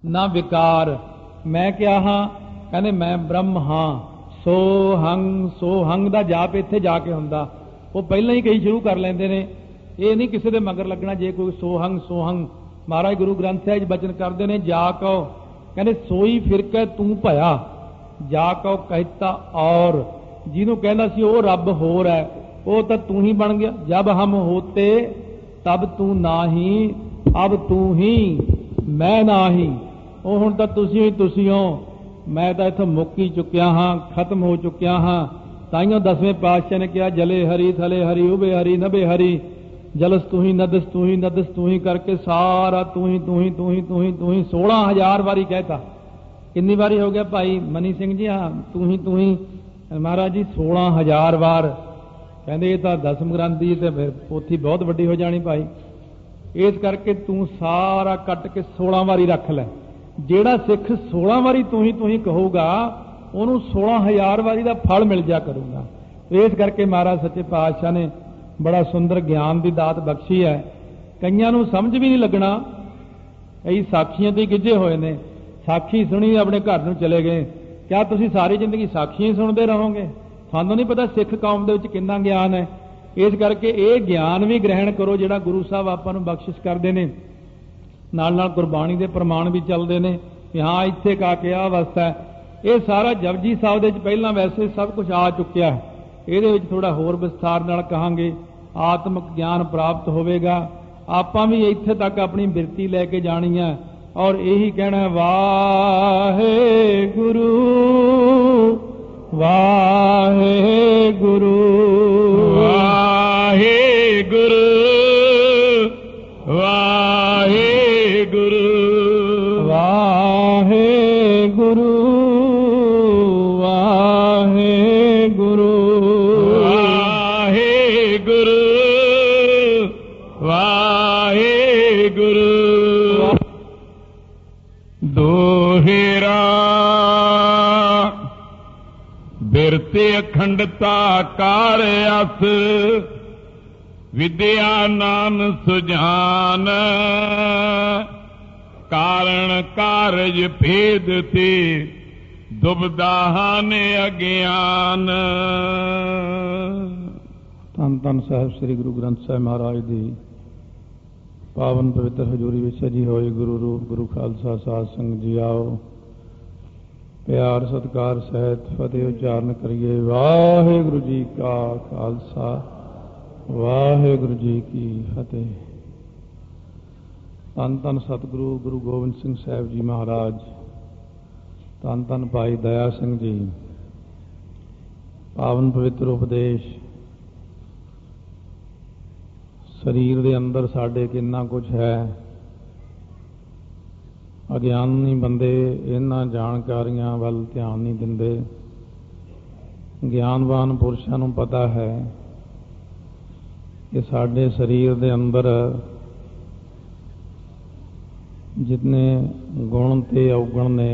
ना विकार। मैं क्या हाँ? कहने मैं ब्रह्म हाँ। सो हंग दा जाप इत्थे जाके हुंदा। वो पहले ही कई शुरू कर लेंदे ने, ये नहीं किसी दे मगर लगना। जे कोई सोहंग महाराज गुरु ग्रंथ साहिब बचन करते ने, जा कहो कहने सोई फिर के तू भया, जा कहो कहता और। जिन्हों कहना सी वो रब होर है, वो तो तू ही बन गया। जब हम होते तब तू ना ही, अब तू ही मैं ना ही। वो हुण तां तुसीं ही तुसीं हो, मैं तो इत्थों मुक ही चुकिया हाँ, खत्म हो चुकिया हाँ। ताइयों 10वें पातशाह ने कहा जले हरि थले हरि उबे हरि नबे हरि, जलस तू ही नदस तू ही नदस तू ही करके सारा तू ही तू ही तू ही तू ही तू ही 16,000 बारी कहता। कितनी बारी हो गया भाई मनी सिंह जी? हाँ, तू ही महाराज जी 16,000 बार। कहते ये तो 10वें ग्रंथ की तो फिर पोथी बहुत वड्डी हो जानी भाई। इस करके तू सारा कट के 16 बारी रख लै। जेड़ा सिख 16 बारी तू ही कहूगा उन्होंने 16,000 बारी का फल मिल जा करूंगा। इस करके महाराज सच्चे पातशाह ने बड़ा सुंदर ज्ञान की दात बख्शी है। कईयां नूं समझ भी नहीं लगना, कई साखियां ते गिजे हुए ने। साखी सुनी अपने घर नूं चले गए। क्या तुसीं सारी जिंदगी साखियां सुनते रहोगे? थानू नहीं पता सिख कौम दे विच कितना ज्ञान है। इस करके ये ज्ञान भी ग्रहण करो जिहड़ा गुरु साहब आपां नूं बख्शिश करते हैं। नाल नाल गुरबाणी के प्रमाण भी चलते हैं कि हाँ इत्थे का के आ अवस्था है। ये सारा जपजी साहब दे पहला वैसे सब कुछ आ चुकिया है। ये थोड़ा होर विस्तार नाल कहांगे, आत्मक ज्ञान प्राप्त होवेगा। आपां भी इत्थे तक अपनी बिरती लैके जानी है और यही कहना वाहे गुरु वाहे गुरु वाहे गुरु वाहे गुरु वाहे गुरु वाहे गुरु वाहे गुरु वाहे गुरु। दोहेरा बिरते अखंडता कार अस, विद्या नाम सुजान, कारण कारज भेद ते दुबदा ने अज्ञान। धन धन साहिब श्री गुरु ग्रंथ साहिब महाराज दी पावन पवित्र हजूरी विच सजी होई गुरु रूप गुरु खालसा साध संगत जी आओ प्यार सत्कार सहित फतेह उच्चारण करिए। वाहिगुरु जी का खालसा वाहिगुरु जी की फतेह। धन धन सतगुरु गुरु गोबिंद सिंह साहिब जी महाराज, धन धन भाई दया सिंह जी, पावन पवित्र उपदेश। शरीर के अंदर साढ़े कितना कुछ है, अज्ञानी बंदे इन्हां जानकारियां वल ध्यान नहीं दिंदे। ज्ञानवान पुरुषों नूं पता है कि साढ़े शरीर के अंदर जितने गुण ते अवगुण ने,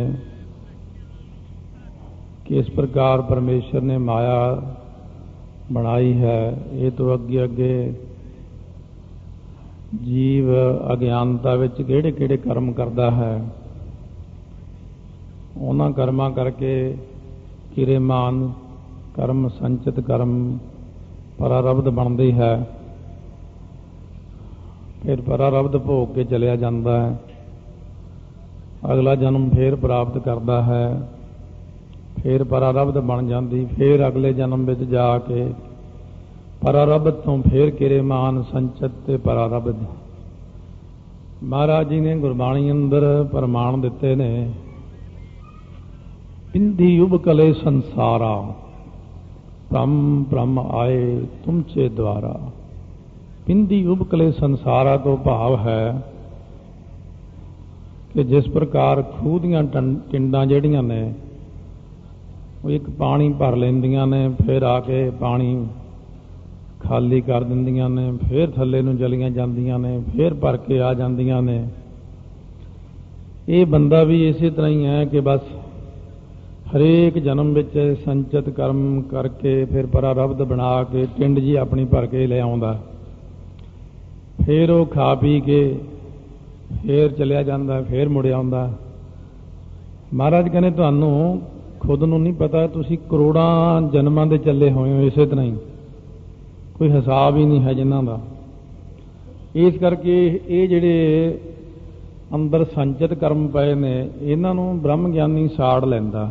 किस प्रकार परमेश्वर ने माया बनाई है। ये तो अगे अगे जीव अज्ञानता विच किहड़े किहड़े कर्म करता है, उन्हां कर्मां करके किरेमान कर्म संचित कर्म परारब्ध बनती है। फिर परारब्ध भोग के चलिया जाता है, अगला जन्म फिर प्राप्त करता है, फिर परारब्ध बन जाती, फिर अगले जन्म में जाके परारब्ध तो फिर किरेमान संचित ते परारब्ध। महाराज जी ने गुरबाणी अंदर प्रमाण दिते ने, पिंधी उबकले संसारा ब्रह्म आए तुमचे द्वारा। पिंधी उबकले संसारा तो भाव है कि जिस प्रकार खूह दीयां टिंडां जिहड़ियां ने वो एक पानी भर लैंदियां ने, फिर आके पानी खाली कर दिंदियां ने, फिर थल्ले नूं चलियां जांदियां ने, फिर भर के आ जांदियां ने। ये बंदा भी इसी तरह ही है कि बस हरेक जन्म विच संचित कर्म करके फिर परारब्ध बना के टिंड जी अपनी भर के ले आउंदा, फिर वो खा पी के फिर चलिया जाता, फिर मुड़िया आउंदा। महाराज कहने तुहानू खुद नूं नहीं पता, तुसीं करोड़ां जन्मां दे चले होए हो इसे तरह ही, कोई हिसाब ही नहीं है जिन्हां दा। इस करके ये जिहड़े अंदर संचित कर्म पए ने इन्हां नूं ब्रह्म ਗਿਆਨੀ ਸਾੜ ਲੈਂਦਾ।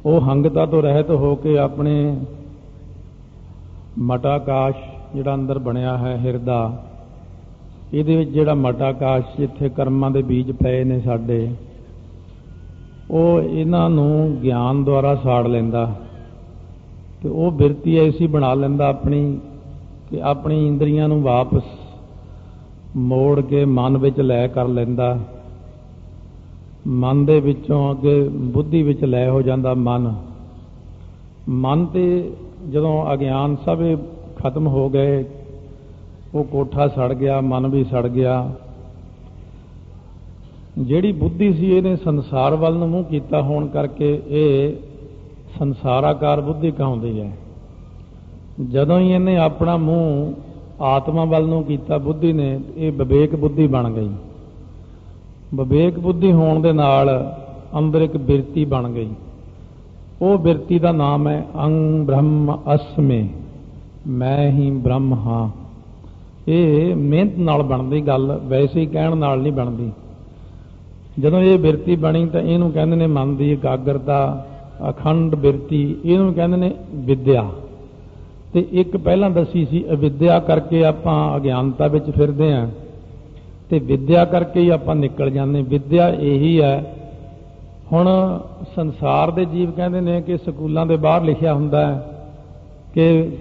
ਉਹ ਹੰਗਤਾ ਤੋਂ ਰਹਿਤ ਹੋ ਕੇ ਆਪਣੇ ਮਟਾਕਾਸ਼ ਜਿਹੜਾ ਅੰਦਰ ਬਣਿਆ ਹੈ ਹਿਰਦਾ, ਇਹਦੇ ਵਿੱਚ ਜਿਹੜਾ ਮਟਾਕਾਸ਼ ਜਿੱਥੇ ਕਰਮਾਂ ਦੇ ਬੀਜ ਪਏ ਨੇ ਸਾਡੇ, ਉਹ ਇਹਨਾਂ ਨੂੰ ਗਿਆਨ ਦੁਆਰਾ ਸਾੜ ਲੈਂਦਾ ਤੇ ਉਹ ਬਿਰਤੀ ਐਸੀ ਬਣਾ ਲੈਂਦਾ ਆਪਣੀ ਕਿ ਆਪਣੀ ਇੰਦਰੀਆਂ ਨੂੰ ਵਾਪਸ ਮੋੜ ਕੇ ਮਨ ਵਿੱਚ ਲੈ ਕਰ ਲੈਂਦਾ। ਮਨ ਦੇ ਵਿੱਚੋਂ ਅੱਗੇ ਬੁੱਧੀ ਵਿੱਚ ਲੈ ਹੋ ਜਾਂਦਾ ਮਨ ਤੇ ਜਦੋਂ ਅਗਿਆਨ ਸਭ ਖਤਮ ਹੋ ਗਏ, ਉਹ ਕੋਠਾ ਸੜ ਗਿਆ, ਮਨ ਵੀ ਸੜ ਗਿਆ। ਜਿਹੜੀ ਬੁੱਧੀ ਸੀ ਇਹਨੇ ਸੰਸਾਰ ਵੱਲ ਨੂੰ ਮੂੰਹ ਕੀਤਾ ਹੋਣ ਕਰਕੇ ਇਹ ਸੰਸਾਰਾਕਾਰ ਬੁੱਧੀ ਕਹਾਉਂਦੀ ਹੈ। ਜਦੋਂ ਹੀ ਇਹਨੇ ਆਪਣਾ ਮੂੰਹ ਆਤਮਾ ਵੱਲ ਨੂੰ ਕੀਤਾ ਬੁੱਧੀ ਨੇ, ਇਹ ਵਿਵੇਕ ਬੁੱਧੀ ਬਣ ਗਈ। ਵਿਵੇਕ ਬੁੱਧੀ ਹੋਣ ਦੇ ਨਾਲ ਅੰਦਰ ਇੱਕ ਬਿਰਤੀ ਬਣ ਗਈ। ਉਹ ਬਿਰਤੀ ਦਾ ਨਾਮ ਹੈ ਅੰਗ ਬ੍ਰਹਮ ਅਸਮੇ, ਮੈਂ ਹੀ ਬ੍ਰਹਮ ਹਾਂ। ਇਹ ਮਿਹਨਤ ਨਾਲ ਬਣਦੀ ਗੱਲ, ਵੈਸੇ ਹੀ ਕਹਿਣ ਨਾਲ ਨਹੀਂ ਬਣਦੀ। ਜਦੋਂ ਇਹ ਬਿਰਤੀ ਬਣੀ ਤਾਂ ਇਹਨੂੰ ਕਹਿੰਦੇ ਨੇ ਮਨ ਦੀ ਇਕਾਗਰਤਾ, ਅਖੰਡ ਬਿਰਤੀ, ਇਹਨੂੰ ਕਹਿੰਦੇ ਨੇ ਵਿਦਿਆ। ਤੇ ਇੱਕ ਪਹਿਲਾਂ ਦੱਸੀ ਸੀ ਅਵਿਦਿਆ ਕਰਕੇ ਆਪਾਂ ਅਗਿਆਨਤਾ ਵਿੱਚ ਫਿਰਦੇ ਹਾਂ ਤੇ ਵਿਦਿਆ ਕਰਕੇ ਹੀ ਆਪਾਂ ਨਿਕਲ ਜਾਂਦੇ। ਵਿਦਿਆ ਇਹੀ ਹੈ। ਹੁਣ ਸੰਸਾਰ ਦੇ ਜੀਵ ਕਹਿੰਦੇ ਨੇ ਕਿ ਸਕੂਲਾਂ ਦੇ ਬਾਹਰ ਲਿਖਿਆ ਹੁੰਦਾ ਹੈ ਕਿ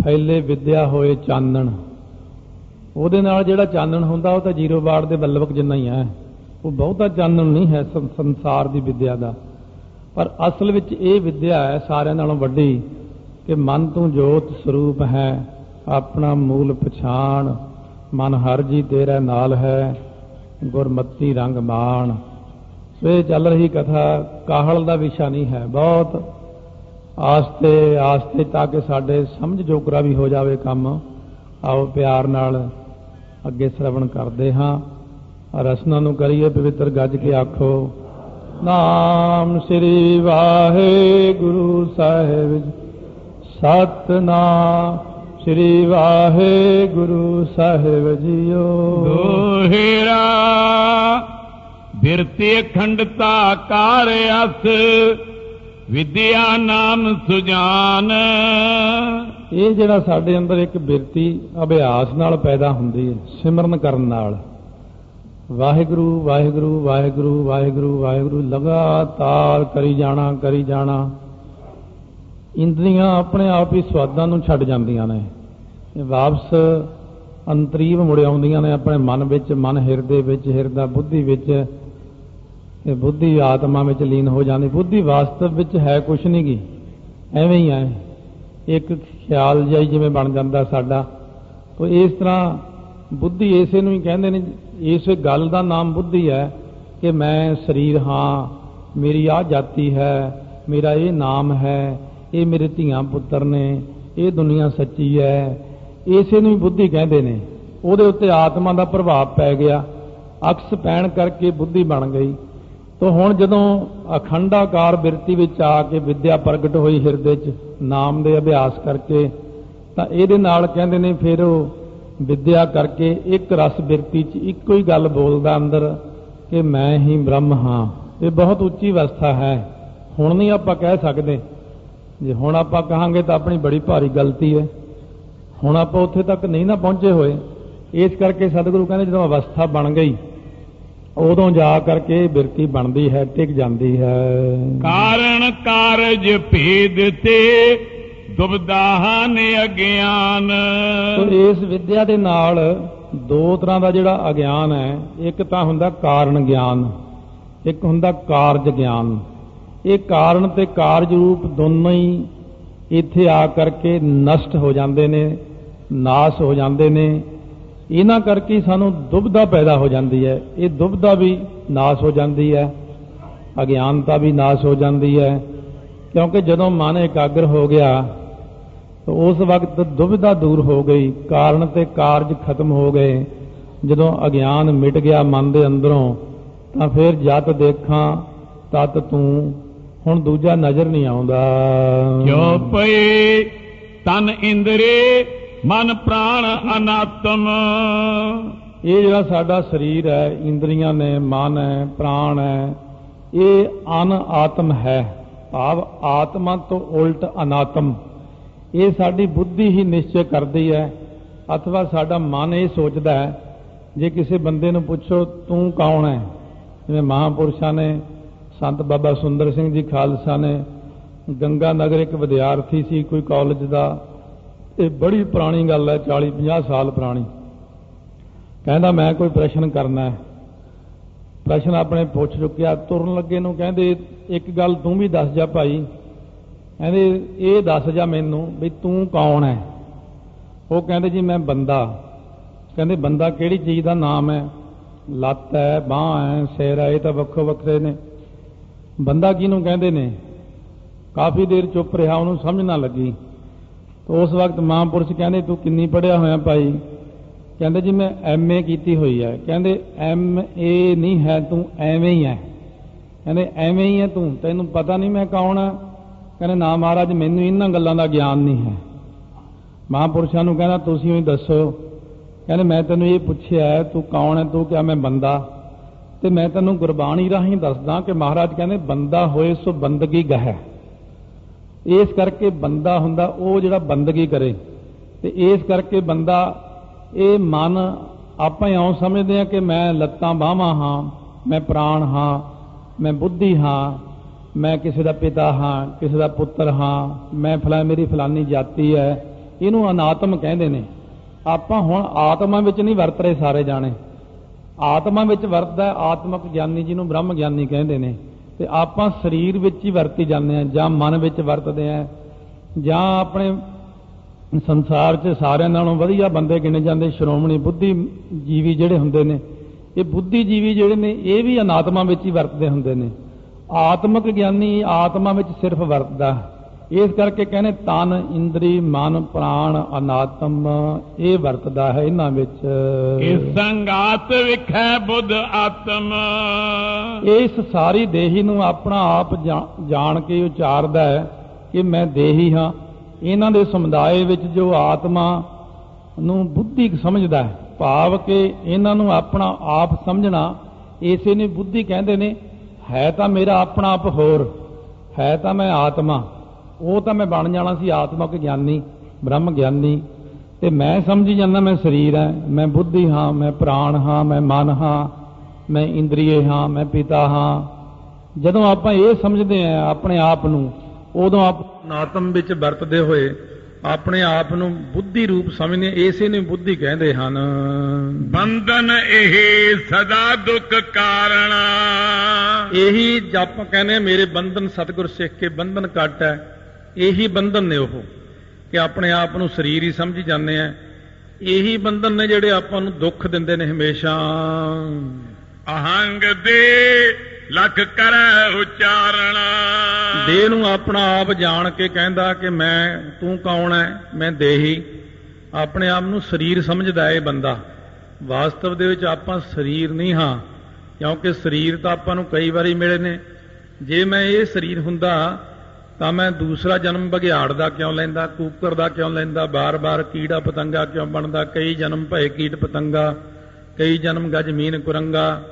ਫੈਲੇ ਵਿਦਿਆ ਹੋਏ ਚਾਨਣ। ਉਹਦੇ ਨਾਲ ਜਿਹੜਾ ਚਾਨਣ ਹੁੰਦਾ ਉਹ ਤਾਂ ਜ਼ੀਰੋ ਵਾਟ ਦੇ ਬੱਲਬਕ ਜਿੰਨਾ ਹੀ ਹੈ, ਉਹ ਬਹੁਤਾ ਚਾਨਣ ਨਹੀਂ ਹੈ ਸੰਸਾਰ ਦੀ ਵਿਦਿਆ ਦਾ। ਪਰ ਅਸਲ ਵਿੱਚ ਇਹ ਵਿਦਿਆ ਹੈ ਸਾਰਿਆਂ ਨਾਲੋਂ ਵੱਡੀ ਕਿ ਮਨ ਤੂੰ ਜੋਤ ਸਰੂਪ ਹੈ, ਆਪਣਾ ਮੂਲ ਪਛਾਣ, ਮਨ ਹਰ ਜੀ ਤੇਰੇ ਨਾਲ ਹੈ, ਗੁਰਮਤੀ ਰੰਗ ਮਾਣ। ਸੋ ਇਹ ਚੱਲ ਰਹੀ ਕਥਾ ਕਾਹਲ ਦਾ ਵਿਸ਼ਾ ਨਹੀਂ ਹੈ, ਬਹੁਤ ਆਸਤੇ ਆਸਤੇ ਤਾਂ ਕਿ ਸਾਡੇ ਸਮਝ ਜੋਗਰਾ ਵੀ ਹੋ ਜਾਵੇ ਕੰਮ। ਆਓ ਪਿਆਰ ਨਾਲ ਅੱਗੇ ਸ਼ਰਵਣ ਕਰਦੇ ਹਾਂ, ਰਸਨਾ ਨੂੰ ਕਰੀਏ ਪਵਿੱਤਰ ਗੱਜ ਕੇ ਆਖੋ ਨਾਮ ਸ੍ਰੀ ਵਾਹਿਗੁਰੂ ਸਾਹਿਬ। ਸਤਨਾਮ ਸ੍ਰੀ ਵਾਹਿਗੁਰੂ ਸਾਹਿਬ ਜੀਓ। ਦੋਹਿਰਾ ਬਿਰਤੀ ਅਖੰਡਤਾ ਕਾਰ ਅਸ, ਵਿਦਿਆ ਨਾਮ ਸੁਜਾਨ। ਇਹ ਜਿਹੜਾ ਸਾਡੇ ਅੰਦਰ ਇੱਕ ਬਿਰਤੀ ਅਭਿਆਸ ਨਾਲ ਪੈਦਾ ਹੁੰਦੀ ਹੈ, ਸਿਮਰਨ ਕਰਨ ਨਾਲ, ਵਾਹਿਗੁਰੂ ਵਾਹਿਗੁਰੂ ਵਾਹਿਗੁਰੂ ਵਾਹਿਗੁਰੂ ਵਾਹਿਗੁਰੂ ਲਗਾਤਾਰ ਕਰੀ ਜਾਣਾ। ਇੰਦਰੀਆਂ ਆਪਣੇ ਆਪ ਹੀ ਸਵਾਦਾਂ ਨੂੰ ਛੱਡ ਜਾਂਦੀਆਂ ਨੇ, ਇਹ ਵਾਪਸ ਅੰਤਰੀਵ ਮੁੜ ਆਉਂਦੀਆਂ ਨੇ ਆਪਣੇ ਮਨ ਵਿੱਚ, ਮਨ ਹਿਰਦੇ ਵਿੱਚ, ਹਿਰਦਾ ਬੁੱਧੀ ਵਿੱਚ, ਇਹ ਬੁੱਧੀ ਆਤਮਾ ਵਿੱਚ ਲੀਨ ਹੋ ਜਾਂਦੀ। ਬੁੱਧੀ ਵਾਸਤਵ ਵਿੱਚ ਹੈ ਕੁਛ ਨਹੀਂ ਗੀ, ਐਵੇਂ ਹੀ ਹੈ, ਇੱਕ ਖਿਆਲ ਜਿਹਾ ਜਿਵੇਂ ਬਣ ਜਾਂਦਾ ਸਾਡਾ। ਤੋ ਇਸ ਤਰ੍ਹਾਂ ਬੁੱਧੀ ਇਸੇ ਨੂੰ ਹੀ ਕਹਿੰਦੇ ਨੇ, ਇਸ ਗੱਲ ਦਾ ਨਾਮ ਬੁੱਧੀ ਹੈ ਕਿ ਮੈਂ ਸਰੀਰ ਹਾਂ, ਮੇਰੀ ਆਹ ਜਾਤੀ ਹੈ, ਮੇਰਾ ਇਹ ਨਾਮ ਹੈ, ਇਹ ਮੇਰੇ ਧੀਆਂ ਪੁੱਤਰ ਨੇ, ਇਹ ਦੁਨੀਆ ਸੱਚੀ ਹੈ, ਇਸੇ ਨੂੰ ਹੀ ਬੁੱਧੀ ਕਹਿੰਦੇ ਨੇ। ਉਹਦੇ ਉੱਤੇ ਆਤਮਾ ਦਾ ਪ੍ਰਭਾਵ ਪੈ ਗਿਆ, ਅਕਸ ਪੈਣ ਕਰਕੇ ਬੁੱਧੀ ਬਣ ਗਈ। ਤੋ ਹੁਣ ਜਦੋਂ ਅਖੰਡਾਕਾਰ ਬਿਰਤੀ ਵਿੱਚ ਆ ਕੇ ਵਿਦਿਆ ਪ੍ਰਗਟ ਹੋਈ ਹਿਰਦੇ 'ਚ ਨਾਮ ਦੇ ਅਭਿਆਸ ਕਰਕੇ, ਤਾਂ ਇਹਦੇ ਨਾਲ ਕਹਿੰਦੇ ਨੇ ਫਿਰ ਉਹ ਵਿਦਿਆ ਕਰਕੇ ਇੱਕ ਰਸ ਬਿਰਤੀ 'ਚ ਇੱਕੋ ਹੀ ਗੱਲ ਬੋਲਦਾ ਅੰਦਰ ਕਿ ਮੈਂ ਹੀ ਬ੍ਰਹਮ ਹਾਂ। ਇਹ ਬਹੁਤ ਉੱਚੀ ਅਵਸਥਾ ਹੈ, ਹੁਣ ਨਹੀਂ ਆਪਾਂ ਕਹਿ ਸਕਦੇ। ਜੇ ਹੁਣ ਆਪਾਂ ਕਹਾਂਗੇ ਤਾਂ ਆਪਣੀ ਬੜੀ ਭਾਰੀ ਗਲਤੀ ਹੈ, ਹੁਣ ਆਪਾਂ ਉੱਥੇ ਤੱਕ ਨਹੀਂ ਨਾ ਪਹੁੰਚੇ ਹੋਏ। ਇਸ ਕਰਕੇ ਸਤਿਗੁਰੂ ਕਹਿੰਦੇ ਜਦੋਂ ਅਵਸਥਾ ਬਣ ਗਈ ਉਦੋਂ ਜਾ ਕਰਕੇ ਬਿਰਤੀ ਬਣਦੀ ਹੈ, ਟਿਕ ਜਾਂਦੀ ਹੈ। ਕਾਰਨ ਕਾਰਜ ਭੇਦ ਤੇ ਦੁਬਦਾ ਨੇ ਅਗਿਆਨ। ਇਸ ਵਿਦਿਆ ਦੇ ਨਾਲ ਦੋ ਤਰ੍ਹਾਂ ਦਾ ਜਿਹੜਾ ਅਗਿਆਨ ਹੈ, ਇੱਕ ਤਾਂ ਹੁੰਦਾ ਕਾਰਨ ਗਿਆਨ, ਇੱਕ ਹੁੰਦਾ ਕਾਰਜ ਗਿਆਨ। ਇਹ ਕਾਰਨ ਤੇ ਕਾਰਜ ਰੂਪ ਦੋਨੋਂ ਹੀ ਇੱਥੇ ਆ ਕਰਕੇ ਨਸ਼ਟ ਹੋ ਜਾਂਦੇ ਨੇ, ਨਾਸ ਹੋ ਜਾਂਦੇ ਨੇ। ਇਹਨਾਂ ਕਰਕੇ ਸਾਨੂੰ ਦੁਬਦਾ ਪੈਦਾ ਹੋ ਜਾਂਦੀ ਹੈ। ਇਹ ਦੁਬਦਾ ਵੀ ਨਾਸ ਹੋ ਜਾਂਦੀ ਹੈ, ਅਗਿਆਨਤਾ ਵੀ ਨਾਸ ਹੋ ਜਾਂਦੀ ਹੈ, ਕਿਉਂਕਿ ਜਦੋਂ ਮਨ ਇਕਾਗਰ ਹੋ ਗਿਆ ਤਾਂ ਉਸ ਵਕਤ ਦੁਬਿਧਾ ਦੂਰ ਹੋ ਗਈ, ਕਾਰਨ ਤੇ ਕਾਰਜ ਖਤਮ ਹੋ ਗਏ। ਜਦੋਂ ਅਗਿਆਨ ਮਿਟ ਗਿਆ ਮਨ ਦੇ ਅੰਦਰੋਂ ਤਾਂ ਫਿਰ ਜਤ ਦੇਖਾਂ ਤਤ ਤੂੰ, ਹੁਣ ਦੂਜਾ ਨਜ਼ਰ ਨਹੀਂ ਆਉਂਦਾ। ਕਿਉ ਪਏ ਤਨ ਇੰਦਰੀ ਮਨ ਪ੍ਰਾਣ ਅਨਾਤਮ। ਇਹ ਜਿਹੜਾ ਸਾਡਾ ਸਰੀਰ ਹੈ, ਇੰਦਰੀਆਂ ਨੇ, ਮਨ ਹੈ, ਪ੍ਰਾਣ ਹੈ, ਇਹ ਅਨ ਆਤਮ ਹੈ, ਭਾਵ ਆਤਮਾ ਤੋਂ ਉਲਟ ਅਨਾਤਮ। ਇਹ ਸਾਡੀ ਬੁੱਧੀ ਹੀ ਨਿਸ਼ਚੈ ਕਰਦੀ ਹੈ, ਅਥਵਾ ਸਾਡਾ ਮਨ ਇਹ ਸੋਚਦਾ ਹੈ। ਜੇ ਕਿਸੇ ਬੰਦੇ ਨੂੰ ਪੁੱਛੋ ਤੂੰ ਕੌਣ ਹੈ, ਜਿਵੇਂ ਮਹਾਂਪੁਰਸ਼ਾਂ ਨੇ, ਸੰਤ ਬਾਬਾ ਸੁੰਦਰ ਸਿੰਘ ਜੀ ਖਾਲਸਾ ਨੇ, ਗੰਗਾ ਨਗਰ ਇੱਕ ਵਿਦਿਆਰਥੀ ਸੀ ਕੋਈ ਕਾਲਜ ਦਾ, ਇਹ ਬੜੀ ਪੁਰਾਣੀ ਗੱਲ ਹੈ, 40-50 ਸਾਲ ਪੁਰਾਣੀ। ਕਹਿੰਦਾ ਮੈਂ ਕੋਈ ਪ੍ਰਸ਼ਨ ਕਰਨਾ ਹੈ। ਪ੍ਰਸ਼ਨ ਆਪਣੇ ਪੁੱਛ ਚੁੱਕਿਆ, ਤੁਰਨ ਲੱਗੇ ਨੂੰ ਕਹਿੰਦੇ ਇੱਕ ਗੱਲ ਤੂੰ ਵੀ ਦੱਸ ਜਾ ਭਾਈ। ਕਹਿੰਦੇ ਇਹ ਦੱਸ ਜਾ ਮੈਨੂੰ ਵੀ ਤੂੰ ਕੌਣ ਹੈ। ਉਹ ਕਹਿੰਦੇ ਜੀ ਮੈਂ ਬੰਦਾ। ਕਹਿੰਦੇ ਬੰਦਾ ਕਿਹੜੀ ਚੀਜ਼ ਦਾ ਨਾਮ ਹੈ? ਲੱਤ ਹੈ, ਬਾਂਹ ਹੈ, ਸਿਰ ਹੈ, ਇਹ ਤਾਂ ਵੱਖੋ ਵੱਖਰੇ ਨੇ। ਬੰਦਾ ਕਿਹਨੂੰ ਕਹਿੰਦੇ ਨੇ? ਕਾਫੀ ਦੇਰ ਚੁੱਪ ਰਿਹਾ, ਉਹਨੂੰ ਸਮਝ ਨਾ ਲੱਗੀ। ਤਾਂ ਉਸ ਵਕਤ ਮਹਾਂਪੁਰਸ਼ ਕਹਿੰਦੇ ਤੂੰ ਕਿੰਨੀ ਪੜ੍ਹਿਆ ਹੋਇਆ ਭਾਈ? ਕਹਿੰਦੇ ਜੀ ਮੈਂ MA ਕੀਤੀ ਹੋਈ ਹੈ। ਕਹਿੰਦੇ MA ਨਹੀਂ ਹੈ, ਤੂੰ ਐਵੇਂ ਹੀ ਹੈ। ਕਹਿੰਦੇ ਐਵੇਂ ਹੀ ਹੈ ਤੂੰ, ਤੈਨੂੰ ਪਤਾ ਨਹੀਂ ਮੈਂ ਕੌਣ ਹਾਂ? ਕਹਿੰਦੇ ਨਾ ਮਹਾਰਾਜ, ਮੈਨੂੰ ਇਹਨਾਂ ਗੱਲਾਂ ਦਾ ਗਿਆਨ ਨਹੀਂ ਹੈ। ਮਹਾਂਪੁਰਸ਼ਾਂ ਨੂੰ ਕਹਿੰਦਾ ਤੁਸੀਂ ਹੀ ਦੱਸੋ। ਕਹਿੰਦੇ ਮੈਂ ਤੈਨੂੰ ਇਹ ਪੁੱਛਿਆ ਤੂੰ ਕੌਣ ਹੈ? ਤੂੰ ਕਿਹਾ ਮੈਂ ਬੰਦਾ। ਤੇ ਮੈਂ ਤੈਨੂੰ ਗੁਰਬਾਣੀ ਰਾਹੀਂ ਦੱਸਦਾ ਕਿ ਮਹਾਰਾਜ ਕਹਿੰਦੇ ਬੰਦਾ ਹੋਏ ਸੋ ਬੰਦਗੀ ਗਹਿ। ਇਸ ਕਰਕੇ ਬੰਦਾ ਹੁੰਦਾ ਉਹ ਜਿਹੜਾ ਬੰਦਗੀ ਕਰੇ। ਤੇ ਇਸ ਕਰਕੇ ਬੰਦਾ, ਇਹ ਮਨ ਆਪਾਂ ਇਉਂ ਸਮਝਦੇ ਹਾਂ ਕਿ ਮੈਂ ਲੱਤਾਂ ਬਾਹਾਂ ਹਾਂ, ਮੈਂ ਪ੍ਰਾਣ ਹਾਂ, ਮੈਂ ਬੁੱਧੀ ਹਾਂ, ਮੈਂ ਕਿਸੇ ਦਾ ਪਿਤਾ ਹਾਂ, ਕਿਸੇ ਦਾ ਪੁੱਤਰ ਹਾਂ, ਮੈਂ ਮੇਰੀ ਫਲਾਨੀ ਜਾਤੀ ਹੈ। ਇਹਨੂੰ ਅਨਾਤਮ ਕਹਿੰਦੇ ਨੇ। ਆਪਾਂ ਹੁਣ ਆਤਮਾ ਵਿੱਚ ਨਹੀਂ ਵਰਤ ਰਹੇ ਸਾਰੇ ਜਾਣੇ। ਆਤਮਾ ਵਿੱਚ ਵਰਤਦਾ ਆਤਮਕ ਗਿਆਨੀ, ਜਿਹਨੂੰ ਬ੍ਰਹਮ ਗਿਆਨੀ ਕਹਿੰਦੇ ਨੇ। ਤੇ ਆਪਾਂ ਸਰੀਰ ਵਿੱਚ ਹੀ ਵਰਤੀ ਜਾਂਦੇ ਹਾਂ, ਜਾਂ ਮਨ ਵਿੱਚ ਵਰਤਦੇ ਹਾਂ, ਜਾਂ ਆਪਣੇ ਸੰਸਾਰ 'ਚ ਸਾਰਿਆਂ ਨਾਲੋਂ ਵਧੀਆ ਬੰਦੇ ਗਿਣੇ ਜਾਂਦੇ ਸ਼੍ਰੋਮਣੀ ਬੁੱਧੀ ਜੀਵੀ ਜਿਹੜੇ ਹੁੰਦੇ ਨੇ। ਇਹ ਬੁੱਧੀ ਜੀਵੀ ਜਿਹੜੇ ਨੇ ਇਹ ਵੀ ਅਨਾਤਮਾ ਵਿੱਚ ਹੀ ਵਰਤਦੇ ਹੁੰਦੇ ਨੇ। ਆਤਮਕ ਗਿਆਨੀ ਆਤਮਾ ਵਿੱਚ ਸਿਰਫ ਵਰਤਦਾ। ਇਸ ਕਰਕੇ ਕਹਿੰਦੇ ਤਨ, ਇੰਦਰੀ, ਮਨ, ਪ੍ਰਾਣ, ਅਨਾਤਮ, ਇਹ ਵਰਤਦਾ ਹੈ ਇਹਨਾਂ ਵਿੱਚ। ਇਸ ਸੰਗਾਤ ਵਿਖੇ ਬੁੱਧ ਆਤਮ। ਇਸ ਸਾਰੀ ਦੇਹੀ ਨੂੰ ਆਪਣਾ ਆਪ ਜਾਣ ਕੇ ਉਚਾਰਦਾ ਹੈ ਕਿ ਮੈਂ ਦੇਹੀ ਹਾਂ। ਇਹਨਾਂ ਦੇ ਸਮੁਦਾਇ ਵਿੱਚ ਜੋ ਆਤਮਾ ਨੂੰ ਬੁੱਧੀ ਸਮਝਦਾ ਹੈ, ਭਾਵ ਕਿ ਇਹਨਾਂ ਨੂੰ ਆਪਣਾ ਆਪ ਸਮਝਣਾ, ਇਸੇ ਨੂੰ ਬੁੱਧੀ ਕਹਿੰਦੇ ਨੇ। ਹੈ ਤਾਂ ਮੇਰਾ ਆਪਣਾ ਆਪ ਹੋਰ ਹੈ, ਤਾਂ ਮੈਂ ਆਤਮਾ, ਉਹ ਤਾਂ ਮੈਂ ਬਣ ਜਾਣਾ ਸੀ ਆਤਮਕ ਗਿਆਨੀ, ਬ੍ਰਹਮ ਗਿਆਨੀ। ਤੇ ਮੈਂ ਸਮਝੀ ਜਾਂਦਾ ਮੈਂ ਸਰੀਰ ਹਾਂ, ਮੈਂ ਬੁੱਧੀ ਹਾਂ, ਮੈਂ ਪ੍ਰਾਣ ਹਾਂ, ਮੈਂ ਮਨ ਹਾਂ, ਮੈਂ ਇੰਦਰੀਏ ਹਾਂ, ਮੈਂ ਪਿਤਾ ਹਾਂ। ਜਦੋਂ ਆਪਾਂ ਇਹ ਸਮਝਦੇ ਹਾਂ ਆਪਣੇ ਆਪ ਨੂੰ, ਉਦੋਂ ਆਪ ਅਨਾਤਮ ਵਿੱਚ ਵਰਤਦੇ ਹੋਏ ਆਪਣੇ ਆਪ ਨੂੰ ਬੁੱਧੀ ਰੂਪ ਸਮਝਦੇ। ਇਸੇ ਨੂੰ ਬੁੱਧੀ ਕਹਿੰਦੇ ਹਨ। ਬੰਧਨ ਇਹ ਸਦਾ ਦੁੱਖ ਕਾਰਣ। ਇਹੀ ਜਪ ਕਹਿੰਦੇ ਮੇਰੇ ਬੰਧਨ ਸਤਿਗੁਰ ਸਿੱਖ ਕੇ ਬੰਧਨ ਕੱਟ ਹੈ। ਇਹੀ ਬੰਧਨ ਨੇ ਉਹ ਕਿ ਆਪਣੇ ਆਪ ਨੂੰ ਸਰੀਰ ਹੀ ਸਮਝੀ ਜਾਂਦੇ ਆ। ਇਹੀ ਬੰਧਨ ਨੇ ਜਿਹੜੇ ਆਪਾਂ ਨੂੰ ਦੁੱਖ ਦਿੰਦੇ ਨੇ ਹਮੇਸ਼ਾ। ਅਹੰਗ ਦੇ ਲਖ ਕਰੈ ਉਚਾਰਣ। ਦੇਹ ਨੂੰ ਆਪਣਾ ਆਪ ਜਾਣ ਕੇ ਕਹਿੰਦਾ ਕਿ ਮੈਂ, ਤੂੰ ਕੌਣ ਹੈ? ਮੈਂ ਦੇਹੀ। ਆਪਣੇ ਆਪ ਨੂੰ ਸਰੀਰ ਸਮਝਦਾ ਇਹ ਬੰਦਾ। ਵਾਸਤਵ ਦੇ ਵਿੱਚ ਆਪਾਂ ਸਰੀਰ ਨਹੀਂ ਹਾਂ, ਕਿਉਂਕਿ ਸਰੀਰ ਤਾਂ ਆਪਾਂ ਨੂੰ ਕਈ ਵਾਰੀ ਮਿਲੇ ਨੇ। ਜੇ ਮੈਂ ਇਹ ਸਰੀਰ ਹੁੰਦਾ ਤਾਂ ਮੈਂ ਦੂਸਰਾ ਜਨਮ ਬਘਿਆੜ ਦਾ ਕਿਉਂ ਲੈਂਦਾ, ਕੂਕਰ ਦਾ ਕਿਉਂ ਲੈਂਦਾ, ਬਾਰ-ਬਾਰ ਕੀੜਾ ਪਤੰਗਾ ਕਿਉਂ ਬਣਦਾ? ਕਈ ਜਨਮ ਭਏ ਕੀਟ ਪਤੰਗਾ, ਕਈ ਜਨਮ ਗਜ ਮੀਨ ਕੁਰੰਗਾ।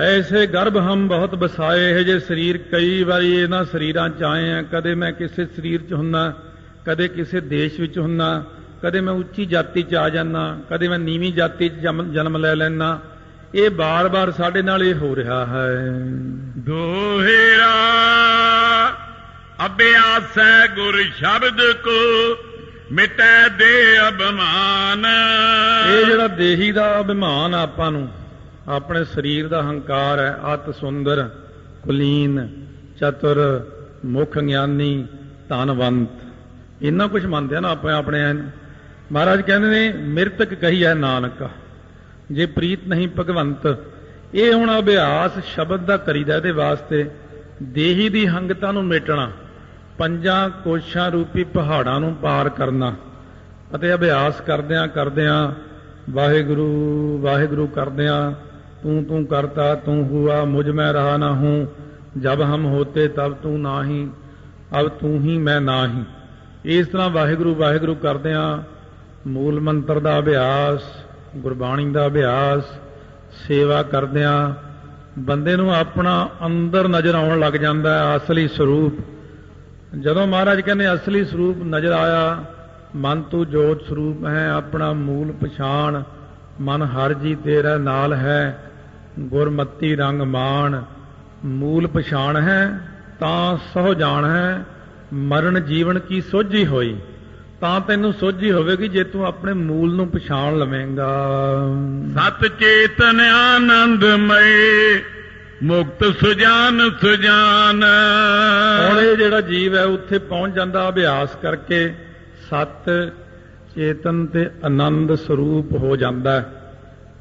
ਐਸੇ ਗਰਭ ਹਮ ਬਹੁਤ ਬਸਾਏ। ਇਹ ਜੇ ਸਰੀਰ ਕਈ ਵਾਰੀ ਇਹਨਾਂ ਸਰੀਰਾਂ 'ਚ ਆਏ ਆ। ਕਦੇ ਮੈਂ ਕਿਸੇ ਸਰੀਰ 'ਚ ਹੁੰਦਾ, ਕਦੇ ਕਿਸੇ ਦੇਸ਼ ਵਿੱਚ ਹੁੰਦਾ, ਕਦੇ ਮੈਂ ਉੱਚੀ ਜਾਤੀ 'ਚ ਆ ਜਾਂਦਾ, ਕਦੇ ਮੈਂ ਨੀਵੀਂ ਜਾਤੀ 'ਚ ਜਨਮ ਲੈ ਲੈਂਦਾ। ਇਹ ਬਾਰ-ਬਾਰ ਸਾਡੇ ਨਾਲ ਇਹ ਹੋ ਰਿਹਾ ਹੈ। ਦੋਹੇਰਾ ਅਭਿਆਸ ਹੈ ਗੁਰ ਸ਼ਬਦ ਕੋ ਮਿਟੈ ਦੇ ਅਭਿਮਾਨ। ਇਹ ਜਿਹੜਾ ਦੇਹੀ ਦਾ ਅਭਿਮਾਨ ਆਪਾਂ ਨੂੰ, ਆਪਣੇ ਸਰੀਰ ਦਾ ਹੰਕਾਰ ਹੈ। ਅਤ ਸੁੰਦਰ, ਕੁਲੀਨ, ਚਤੁਰ, ਮੁਖ ਗਿਆਨੀ, ਧਨਵੰਤ, ਇੰਨਾ ਕੁਝ ਮੰਨਦੇ ਆ ਨਾ ਆਪਣੇ। ਮਹਾਰਾਜ ਕਹਿੰਦੇ ਨੇ ਮਿਰਤਕ ਕਹੀ ਹੈ ਨਾਨਕ, ਜੇ ਪ੍ਰੀਤ ਨਹੀਂ ਭਗਵੰਤ। ਇਹ ਹੁਣ ਅਭਿਆਸ ਸ਼ਬਦ ਦਾ ਕਰੀਦਾ। ਇਹਦੇ ਵਾਸਤੇ ਦੇਹੀ ਦੀ ਹੰਗਤਾ ਨੂੰ ਮਿਟਣਾ, ਪੰਜਾਂ ਕੋਸ਼ਾਂ ਰੂਪੀ ਪਹਾੜਾਂ ਨੂੰ ਪਾਰ ਕਰਨਾ, ਅਤੇ ਅਭਿਆਸ ਕਰਦਿਆਂ ਕਰਦਿਆਂ ਵਾਹਿਗੁਰੂ ਵਾਹਿਗੁਰੂ ਕਰਦਿਆਂ तू करता तू हुआ मुझ में रहा ना हूँ, जब हम होते तब तू नाही, अब तू ही मैं नाही। इस तरह वाहिगुरु वाहिगुरु करदिआं मूल मंत्र का अभ्यास, गुरबाणी का अभ्यास, सेवा करदिआं बंदे नूं अपना अंदर नज़र आउण लग जांदा है असली स्वरूप। जदों महाराज कहने असली स्वरूप नज़र आया, मन तू जोत स्वरूप है अपना मूल पछाण, मन हर जी तेरा नाल है गुरमती रंग मान। मूल पछाण है तां सहो जान है, मरण जीवन की सोझी होई, तां तैनूं सोझी होवेगी जे तू अपने मूल नूं पछाण लवेंगा। सत चेतन आनंदमय मुक्त सुजान सुजान। और ये जिहड़ा जीव है उत्थे पहुंच जांदा अभ्यास करके, सत चेतन ते आनंद स्वरूप हो जाता है।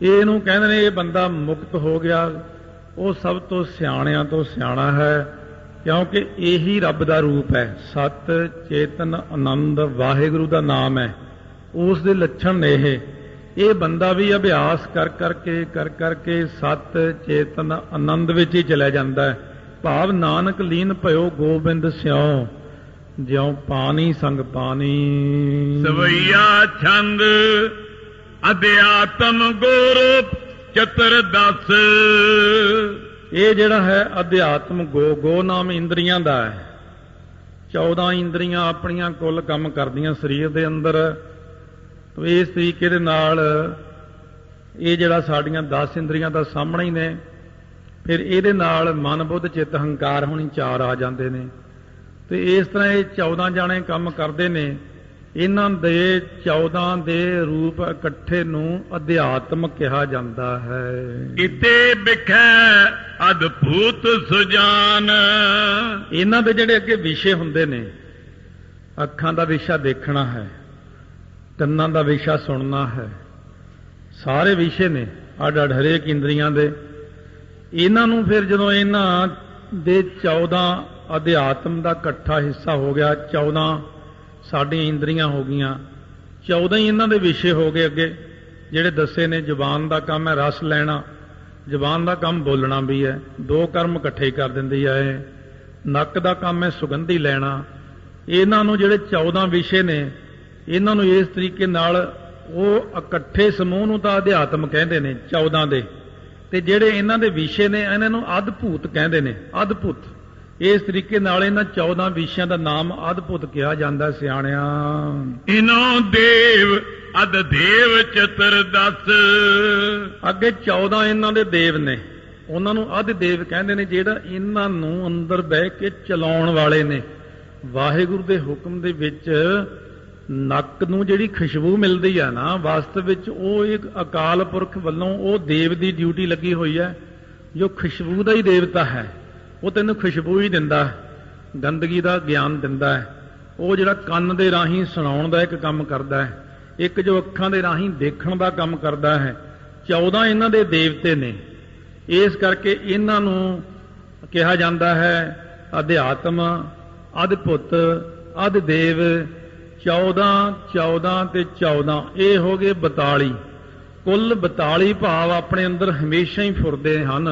ਇਹਨੂੰ ਕਹਿੰਦੇ ਨੇ ਇਹ ਬੰਦਾ ਮੁਕਤ ਹੋ ਗਿਆ, ਉਹ ਸਭ ਤੋਂ ਸਿਆਣਿਆਂ ਤੋਂ ਸਿਆਣਾ ਹੈ, ਕਿਉਂਕਿ ਇਹੀ ਰੱਬ ਦਾ ਰੂਪ ਹੈ। ਸਤ ਚੇਤਨ ਆਨੰਦ ਵਾਹਿਗੁਰੂ ਦਾ ਨਾਮ ਹੈ, ਉਸ ਦੇ ਲੱਛਣ ਨੇ ਇਹ ਬੰਦਾ ਵੀ ਅਭਿਆਸ ਕਰ ਕਰਕੇ ਸਤ ਚੇਤਨ ਆਨੰਦ ਵਿੱਚ ਹੀ ਚਲਾ ਜਾਂਦਾ ਹੈ। ਭਾਵ ਨਾਨਕ ਲੀਨ ਭਇਓ ਗੋਬਿੰਦ ਸਿਉ, ਜਿਉ ਪਾਣੀ ਸੰਗ ਪਾਣੀ। ਸਵਈਆ ਛੰਦ ਅਧਿਆਤਮ ਗੁਰ ਚਤੁਰਦਸ। ਇਹ ਜਿਹੜਾ ਹੈ ਅਧਿਆਤਮ ਗੋ ਨਾਮ ਇੰਦਰੀਆਂ ਦਾ ਹੈ। 14 ਇੰਦਰੀਆਂ ਆਪਣੀਆਂ ਕੁੱਲ ਕੰਮ ਕਰਦੀਆਂ ਸਰੀਰ ਦੇ ਅੰਦਰ। ਤੋ ਇਸ ਤਰੀਕੇ ਦੇ ਨਾਲ ਇਹ ਜਿਹੜਾ ਸਾਡੀਆਂ 10 ਇੰਦਰੀਆਂ ਦਾ ਸਾਹਮਣੇ ਹੀ ਨੇ। ਫਿਰ ਇਹਦੇ ਨਾਲ ਮਨ ਬੁੱਧ ਚਿੱਤ ਹੰਕਾਰ ਹੋਣੀ 4 ਆ ਜਾਂਦੇ ਨੇ। ਤੇ ਇਸ ਤਰ੍ਹਾਂ ਇਹ 14 ਜਾਣੇ ਕੰਮ ਕਰਦੇ ਨੇ। ਇਹਨਾਂ ਦੇ 14 ਦੇ ਰੂਪ ਇਕੱਠੇ ਨੂੰ ਅਧਿਆਤਮ ਕਿਹਾ ਜਾਂਦਾ ਹੈ। ਇਤੇ ਵਿਖੈ ਅਦਭੁਤ ਸੁਜਾਨ। ਇਹਨਾਂ ਦੇ ਜਿਹੜੇ ਅੱਗੇ ਵਿਸ਼ੇ ਹੁੰਦੇ ਨੇ, ਅੱਖਾਂ ਦਾ ਵਿਸ਼ਾ ਦੇਖਣਾ ਹੈ, ਕੰਨਾਂ ਦਾ ਵਿਸ਼ਾ ਸੁਣਨਾ ਹੈ, ਸਾਰੇ ਵਿਸ਼ੇ ਨੇ ਅੱਡ ਅੱਡ ਹਰੇਕ ਇੰਦਰੀਆਂ ਦੇ। ਇਹਨਾਂ ਨੂੰ ਫਿਰ ਜਦੋਂ ਇਹਨਾਂ ਦੇ 14 ਅਧਿਆਤਮ ਦਾ ਇਕੱਠਾ ਹਿੱਸਾ ਹੋ ਗਿਆ, 14 ਸਾਡੀਆਂ ਇੰਦਰੀਆਂ ਹੋ ਗਈਆਂ, 14 ਹੀ ਇਹਨਾਂ ਦੇ ਵਿਸ਼ੇ ਹੋ ਗਏ ਅੱਗੇ ਜਿਹੜੇ ਦੱਸੇ ਨੇ। ਜ਼ੁਬਾਨ ਦਾ ਕੰਮ ਹੈ ਰਸ ਲੈਣਾ, ਜ਼ੁਬਾਨ ਦਾ ਕੰਮ ਬੋਲਣਾ ਵੀ ਹੈ, 2 ਕਰਮ ਇਕੱਠੇ ਕਰ ਦਿੰਦੀ ਹੈ ਇਹ। ਨੱਕ ਦਾ ਕੰਮ ਹੈ ਸੁਗੰਧੀ ਲੈਣਾ। ਇਹਨਾਂ ਨੂੰ ਜਿਹੜੇ 14 ਵਿਸ਼ੇ ਨੇ, ਇਹਨਾਂ ਨੂੰ ਇਸ ਤਰੀਕੇ ਨਾਲ ਉਹ ਇਕੱਠੇ ਸਮੂਹ ਨੂੰ ਤਾਂ ਅਧਿਆਤਮ ਕਹਿੰਦੇ ਨੇ 14 ਦੇ, ਤੇ ਜਿਹੜੇ ਇਹਨਾਂ ਦੇ ਵਿਸ਼ੇ ਨੇ ਇਹਨਾਂ ਨੂੰ ਅਦਭੁਤ ਕਹਿੰਦੇ ਨੇ। ਅਦਭੁਤ ਇਸ ਤਰੀਕੇ ਨਾਲ ਇਹਨਾਂ 14 ਵਿਸ਼ਿਆਂ ਦਾ ਨਾਮ ਅਦਭੁਤ ਕਿਹਾ ਜਾਂਦਾ ਸਿਆਣਿਆਂ। ਇਨੋ ਦੇਵ ਅਦ ਦੇਵ ਚਤੁਰਦਸ। ਅੱਗੇ 14 ਇਹਨਾਂ ਦੇ ਦੇਵ ਨੇ, ਉਹਨਾਂ ਨੂੰ ਅਧ ਦੇਵ ਕਹਿੰਦੇ ਨੇ, ਜਿਹੜਾ ਇਹਨਾਂ ਨੂੰ ਅੰਦਰ ਬਹਿ ਕੇ ਚਲਾਉਣ ਵਾਲੇ ਨੇ। ਵਾਹਿਗੁਰੂ ਦੇ ਹੁਕਮ ਦੇ ਵਿੱਚ ਨੱਕ ਨੂੰ ਜਿਹੜੀ ਖੁਸ਼ਬੂ ਮਿਲਦੀ ਆ ਨਾ, ਵਾਸਤਵ ਵਿੱਚ ਉਹ ਇੱਕ ਅਕਾਲ ਪੁਰਖ ਵੱਲੋਂ ਉਹ ਦੇਵ ਦੀ ਡਿਊਟੀ ਲੱਗੀ ਹੋਈ ਹੈ, ਜੋ ਖੁਸ਼ਬੂ ਦਾ ਹੀ ਦੇਵਤਾ ਹੈ। ਉਹ ਤੈਨੂੰ ਖੁਸ਼ਬੂ ਹੀ ਦਿੰਦਾ ਹੈ, ਗੰਦਗੀ ਦਾ ਗਿਆਨ ਦਿੰਦਾ ਹੈ। ਉਹ ਜਿਹੜਾ ਕੰਨ ਦੇ ਰਾਹੀਂ ਸੁਣਾਉਣ ਦਾ ਇੱਕ ਕੰਮ ਕਰਦਾ ਹੈ, ਇੱਕ ਜੋ ਅੱਖਾਂ ਦੇ ਰਾਹੀਂ ਦੇਖਣ ਦਾ ਕੰਮ ਕਰਦਾ ਹੈ। 14 ਇਹਨਾਂ ਦੇ ਦੇਵਤੇ ਨੇ। ਇਸ ਕਰਕੇ ਇਹਨਾਂ ਨੂੰ ਕਿਹਾ ਜਾਂਦਾ ਹੈ ਅਧਿਆਤਮ, ਅਦਭੁਤ, ਅਧ ਦੇਵ। 14 ਤੇ 14 ਇਹ ਹੋ ਗਏ 42। ਕੁੱਲ 42 ਭਾਵ ਆਪਣੇ ਅੰਦਰ ਹਮੇਸ਼ਾ ਹੀ ਫੁਰਦੇ ਹਨ।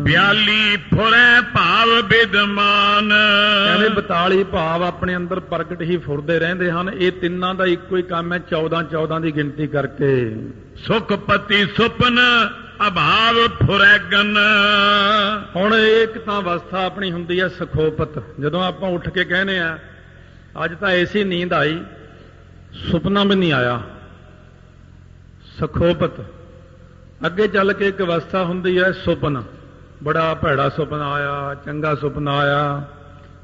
42 ਫੁਰੈ ਭਾਵ ਵਿਦਮਾਨ। ਕਹਿੰਦੇ 42 ਭਾਵ ਆਪਣੇ ਅੰਦਰ ਪ੍ਰਗਟ ਹੀ ਫੁਰਦੇ ਰਹਿੰਦੇ ਹਨ। ਇਹ ਤਿੰਨਾਂ ਦਾ ਇੱਕੋ ਹੀ ਕੰਮ ਹੈ 14 ਦੀ ਗਿਣਤੀ ਕਰਕੇ। ਸੁਖਪਤੀ ਸੁਪਨ ਅਭਾਵ ਫੁਰੈਗਨ। ਹੁਣ ਇੱਕ ਤਾਂ ਅਵਸਥਾ ਆਪਣੀ ਹੁੰਦੀ ਹੈ ਸਖੋਪਤ, ਜਦੋਂ ਆਪਾਂ ਉੱਠ ਕੇ ਕਹਿੰਦੇ ਆ ਅੱਜ ਤਾਂ ਐਸੀ ਨੀਂਦ ਆਈ, ਸੁਪਨਾ ਵੀ ਨਹੀਂ ਆਇਆ, ਸਖੋਪਤ। ਅੱਗੇ ਚੱਲ ਕੇ ਇੱਕ ਅਵਸਥਾ ਹੁੰਦੀ ਹੈ ਸੁਪਨ, ਬੜਾ ਭੈੜਾ ਸੁਪਨਾ ਆਇਆ, ਚੰਗਾ ਸੁਪਨਾ ਆਇਆ।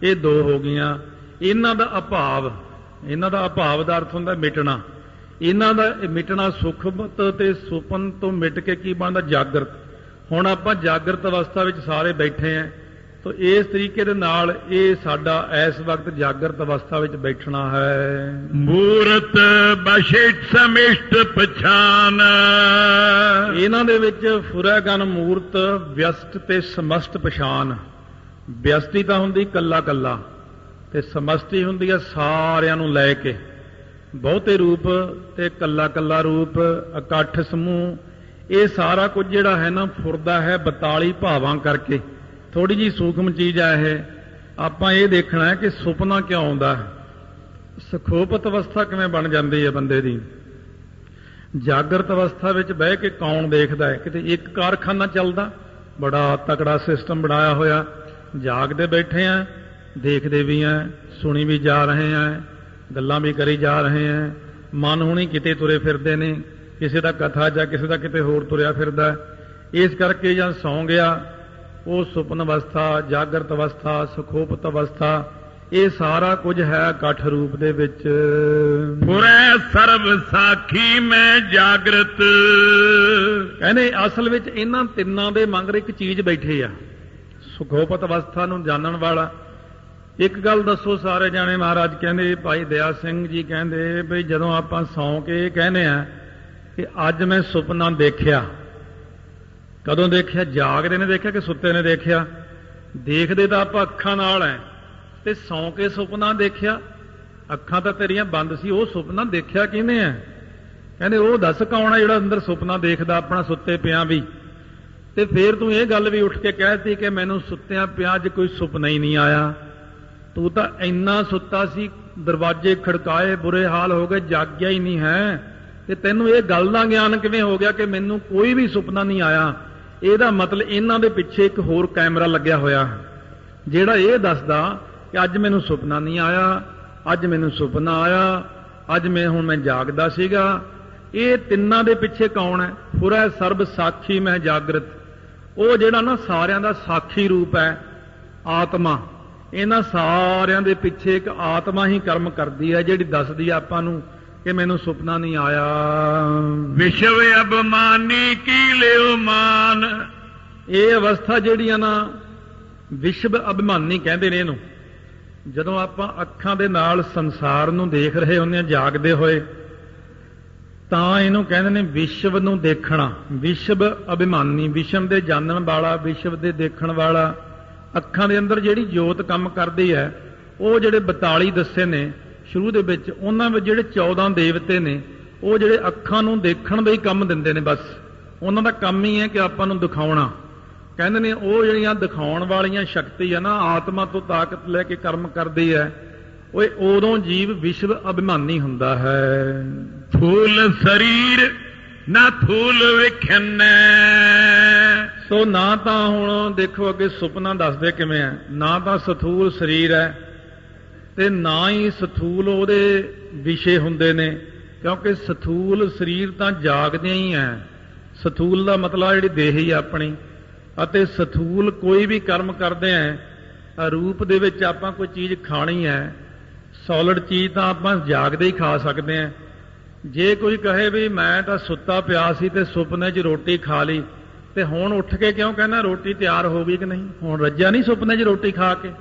ਇਹ 2 ਹੋ ਗਈਆਂ। ਇਹਨਾਂ ਦਾ ਅਭਾਵ, ਇਹਨਾਂ ਦਾ ਅਭਾਵ ਦਾ ਅਰਥ ਹੁੰਦਾ ਮਿਟਣਾ। ਇਹਨਾਂ ਦਾ ਮਿਟਣਾ ਸੁਖਮਤ ਤੇ ਸੁਪਨ ਤੋਂ ਮਿਟ ਕੇ ਕੀ ਬਣਦਾ? ਜਾਗਰਤ। ਹੁਣ ਆਪਾਂ ਜਾਗਰਤ ਅਵਸਥਾ ਵਿੱਚ ਸਾਰੇ ਬੈਠੇ ਆਂ, ਤੋ ਇਸ ਤਰੀਕੇ ਦੇ ਨਾਲ ਇਹ ਸਾਡਾ ਇਸ ਵਕਤ ਜਾਗਰਤ ਅਵਸਥਾ ਵਿੱਚ ਬੈਠਣਾ ਹੈ। ਮੂਰਤ ਬਸ਼ਿਟ ਸਮਿਸ਼ਟ ਪਛਾਨ। ਇਹਨਾਂ ਦੇ ਵਿੱਚ ਫੁਰੈਗਨ ਮੂਰਤ, ਵਿਅਸਟ ਤੇ ਸਮਸਤ ਪਛਾਨ। ਵਿਅਸਤੀ ਤਾਂ ਹੁੰਦੀ ਕੱਲਾ ਕੱਲਾ, ਤੇ ਸਮਸਤੀ ਹੁੰਦੀ ਹੈ ਸਾਰਿਆਂ ਨੂੰ ਲੈ ਕੇ, ਬਹੁਤੇ ਰੂਪ ਤੇ ਕੱਲਾ ਕੱਲਾ ਰੂਪ, ਇਕੱਠ ਸਮੂਹ। ਇਹ ਸਾਰਾ ਕੁਝ ਜਿਹੜਾ ਹੈ ਨਾ ਫੁਰਦਾ ਹੈ 42 ਭਾਵਾਂ ਕਰਕੇ। ਥੋੜੀ ਜੀ ਸੂਖਮ ਚੀਜ਼ ਆ ਇਹ। ਆਪਾਂ ਇਹ ਦੇਖਣਾ ਹੈ ਕਿ ਸੁਪਨਾ ਕਿਉਂ ਆਉਂਦਾ ਹੈ, ਸੁਖੋਪਤ ਅਵਸਥਾ ਕਿਵੇਂ ਬਣ ਜਾਂਦੀ ਹੈ ਬੰਦੇ ਦੀ। ਜਾਗਰਤ ਅਵਸਥਾ ਵਿੱਚ ਬਹਿ ਕੇ ਕੌਣ ਦੇਖਦਾ ਹੈ? ਕਿਤੇ ਇੱਕ ਕਾਰਖਾਨਾ ਚੱਲਦਾ, ਬੜਾ ਤਕੜਾ ਸਿਸਟਮ ਬਣਾਇਆ ਹੋਇਆ, ਜਾਗਦੇ ਬੈਠੇ ਆ, ਦੇਖਦੇ ਵੀ ਆ, ਸੁਣੀ ਵੀ ਜਾ ਰਹੇ ਆ, ਗੱਲਾਂ ਵੀ ਕਰੀ ਜਾ ਰਹੇ ਆ। ਮਨ ਹੁਣੀ ਕਿਤੇ ਤੁਰੇ ਫਿਰਦੇ ਨੇ, ਕਿਸੇ ਦਾ ਕਥਾ ਜਾਂ ਕਿਸੇ ਦਾ ਕਿਤੇ ਹੋਰ ਤੁਰਿਆ ਫਿਰਦਾ। ਇਸ ਕਰਕੇ ਜਦ ਸੌਂ ਗਿਆ ਉਹ ਸੁਪਨ ਅਵਸਥਾ, ਜਾਗਰਤ ਅਵਸਥਾ, ਸੁਖੋਪਤ ਅਵਸਥਾ, ਇਹ ਸਾਰਾ ਕੁਝ ਹੈ ਇਕੱਠ ਰੂਪ ਦੇ ਵਿੱਚ। ਪੁਰੈ ਸਰਬ ਸਾਖੀ ਮੈਂ ਜਾਗਰਤ। ਕਹਿੰਦੇ ਅਸਲ ਵਿੱਚ ਇਹਨਾਂ ਤਿੰਨਾਂ ਦੇ ਮਗਰ ਇੱਕ ਚੀਜ਼ ਬੈਠੀ ਆ, ਸੁਖੋਪਤ ਅਵਸਥਾ ਨੂੰ ਜਾਣਨ ਵਾਲਾ। ਇੱਕ ਗੱਲ ਦੱਸੋ ਸਾਰੇ ਜਾਣੇ, ਮਹਾਰਾਜ ਕਹਿੰਦੇ, ਭਾਈ ਦਇਆ ਸਿੰਘ ਜੀ ਕਹਿੰਦੇ ਵੀ ਜਦੋਂ ਆਪਾਂ ਸੌਂ ਕੇ ਇਹ ਕਹਿੰਦੇ ਆ ਕਿ ਅੱਜ ਮੈਂ ਸੁਪਨਾ ਦੇਖਿਆ, ਕਦੋਂ ਦੇਖਿਆ? ਜਾਗਦੇ ਨੇ ਦੇਖਿਆ ਕਿ ਸੁੱਤੇ ਨੇ ਦੇਖਿਆ? ਦੇਖਦੇ ਤਾਂ ਆਪਾਂ ਅੱਖਾਂ ਨਾਲ ਐ, ਤੇ ਸੌਂ ਕੇ ਸੁਪਨਾ ਦੇਖਿਆ, ਅੱਖਾਂ ਤਾਂ ਤੇਰੀਆਂ ਬੰਦ ਸੀ, ਉਹ ਸੁਪਨਾ ਦੇਖਿਆ ਕਿਹਨੇ ਐ? ਕਹਿੰਦੇ ਉਹ ਦੱਸ ਕੌਣ ਆ ਜਿਹੜਾ ਅੰਦਰ ਸੁਪਨਾ ਦੇਖਦਾ ਆਪਣਾ ਸੁੱਤੇ ਪਿਆ ਵੀ। ਤੇ ਫੇਰ ਤੂੰ ਇਹ ਗੱਲ ਵੀ ਉੱਠ ਕੇ ਕਹਿਤੀ ਕਿ ਮੈਨੂੰ ਸੁੱਤਿਆਂ ਪਿਆ ਅੱਜ ਕੋਈ ਸੁਪਨਾ ਹੀ ਨਹੀਂ ਆਇਆ। ਤੂੰ ਤਾਂ ਇੰਨਾ ਸੁੱਤਾ ਸੀ, ਦਰਵਾਜ਼ੇ ਖੜਕਾਏ, ਬੁਰੇ ਹਾਲ ਹੋ ਗਏ, ਜਾਗਿਆ ਹੀ ਨਹੀਂ ਹੈ, ਤੇ ਤੈਨੂੰ ਇਹ ਗੱਲ ਦਾ ਗਿਆਨ ਕਿਵੇਂ ਹੋ ਗਿਆ ਕਿ ਮੈਨੂੰ ਕੋਈ ਵੀ ਸੁਪਨਾ ਨਹੀਂ ਆਇਆ? ਇਹਦਾ ਮਤਲਬ ਇਹਨਾਂ ਦੇ ਪਿੱਛੇ ਇੱਕ ਹੋਰ ਕੈਮਰਾ ਲੱਗਿਆ ਹੋਇਆ ਜਿਹੜਾ ਇਹ ਦੱਸਦਾ ਕਿ ਅੱਜ ਮੈਨੂੰ ਸੁਪਨਾ ਨਹੀਂ ਆਇਆ, ਅੱਜ ਮੈਨੂੰ ਸੁਪਨਾ ਆਇਆ, ਅੱਜ ਹੁਣ ਮੈਂ ਜਾਗਦਾ ਸੀਗਾ। ਇਹ ਤਿੰਨਾਂ ਦੇ ਪਿੱਛੇ ਕੌਣ ਹੈ? ਪੁਰੈ ਸਰਬ ਸਾਖੀ ਮੈਂ ਜਾਗਰਤ। ਉਹ ਜਿਹੜਾ ਨਾ ਸਾਰਿਆਂ ਦਾ ਸਾਖੀ ਰੂਪ ਹੈ, ਆਤਮਾ। ਇਹਨਾਂ ਸਾਰਿਆਂ ਦੇ ਪਿੱਛੇ ਇੱਕ ਆਤਮਾ ਹੀ ਕਰਮ ਕਰਦੀ ਹੈ, ਜਿਹੜੀ ਦੱਸਦੀ ਹੈ ਆਪਾਂ ਨੂੰ ਕਿ ਮੈਨੂੰ ਸੁਪਨਾ ਨਹੀਂ ਆਇਆ। ਵਿਸ਼ਵ ਅਭਿਮਾਨੀ ਕੀ ਲਿਓ ਮਾਨ। ਇਹ ਅਵਸਥਾ ਜਿਹੜੀ ਆ ਨਾ, ਵਿਸ਼ਵ ਅਭਿਮਾਨੀ ਕਹਿੰਦੇ ਨੇ ਇਹਨੂੰ। ਜਦੋਂ ਆਪਾਂ ਅੱਖਾਂ ਦੇ ਨਾਲ ਸੰਸਾਰ ਨੂੰ ਦੇਖ ਰਹੇ ਹੁੰਦੇ ਆ ਜਾਗਦੇ ਹੋਏ, ਤਾਂ ਇਹਨੂੰ ਕਹਿੰਦੇ ਨੇ ਵਿਸ਼ਵ ਨੂੰ ਦੇਖਣਾ। ਵਿਸ਼ਵ ਅਭਿਮਾਨੀ, ਵਿਸ਼ਵ ਦੇ ਜਾਣਨ ਵਾਲਾ, ਵਿਸ਼ਵ ਦੇ ਦੇਖਣ ਵਾਲਾ। ਅੱਖਾਂ ਦੇ ਅੰਦਰ ਜਿਹੜੀ ਜੋਤ ਕੰਮ ਕਰਦੀ ਹੈ, ਉਹ ਜਿਹੜੇ 42 ਦੱਸੇ ਨੇ ਸ਼ੁਰੂ ਦੇ ਵਿੱਚ, ਉਹਨਾਂ ਵਿੱਚ ਜਿਹੜੇ 14 ਦੇਵਤੇ ਨੇ, ਉਹ ਜਿਹੜੇ ਅੱਖਾਂ ਨੂੰ ਦੇਖਣ ਦਾ ਹੀ ਕੰਮ ਦਿੰਦੇ ਨੇ। ਬਸ ਉਹਨਾਂ ਦਾ ਕੰਮ ਹੀ ਹੈ ਕਿ ਆਪਾਂ ਨੂੰ ਦਿਖਾਉਣਾ। ਕਹਿੰਦੇ ਨੇ ਉਹ ਜਿਹੜੀਆਂ ਦਿਖਾਉਣ ਵਾਲੀਆਂ ਸ਼ਕਤੀ ਹੈ ਨਾ, ਆਤਮਾ ਤੋਂ ਤਾਕਤ ਲੈ ਕੇ ਕਰਮ ਕਰਦੀ ਹੈ, ਉਹ ਉਦੋਂ ਜੀਵ ਵਿਸ਼ਵ ਅਭਿਮਾਨੀ ਹੁੰਦਾ ਹੈ। ਫੂਲ ਸਰੀਰ ਨਾ ਫੂਲ ਵਿਖਣੈ। ਸੋ ਨਾ ਤਾਂ ਹੁਣ ਦੇਖੋ ਅੱਗੇ ਸੁਪਨਾ ਦੱਸਦੇ ਕਿਵੇਂ ਹੈ, ਨਾ ਤਾਂ ਸਥੂਲ ਸਰੀਰ ਹੈ ਤੇ ਨਾ ਹੀ ਸਥੂਲ ਉਹਦੇ ਵਿਸ਼ੇ ਹੁੰਦੇ ਨੇ, ਕਿਉਂਕਿ ਸਥੂਲ ਸਰੀਰ ਤਾਂ ਜਾਗਦਿਆਂ ਹੀ ਹੈ। ਸਥੂਲ ਦਾ ਮਤਲਬ ਜਿਹੜੀ ਦੇਹ ਹੀ ਆਪਣੀ, ਅਤੇ ਸਥੂਲ ਕੋਈ ਵੀ ਕਰਮ ਕਰਦੇ ਆ ਰੂਪ ਦੇ ਵਿੱਚ। ਆਪਾਂ ਕੋਈ ਚੀਜ਼ ਖਾਣੀ ਹੈ, ਸੋਲਿਡ ਚੀਜ਼ ਤਾਂ ਆਪਾਂ ਜਾਗਦੇ ਹੀ ਖਾ ਸਕਦੇ ਹਾਂ। ਜੇ ਕੋਈ ਕਹੇ ਵੀ ਮੈਂ ਤਾਂ ਸੁੱਤਾ ਪਿਆ ਸੀ ਤੇ ਸੁਪਨੇ 'ਚ ਰੋਟੀ ਖਾ ਲਈ, ਤੇ ਹੁਣ ਉੱਠ ਕੇ ਕਿਉਂ ਕਹਿੰਦਾ ਰੋਟੀ ਤਿਆਰ ਹੋ ਗਈ ਕਿ ਨਹੀਂ? ਹੁਣ ਰੱਜਿਆ ਨਹੀਂ ਸੁਪਨੇ 'ਚ ਰੋਟੀ ਖਾ ਕੇ?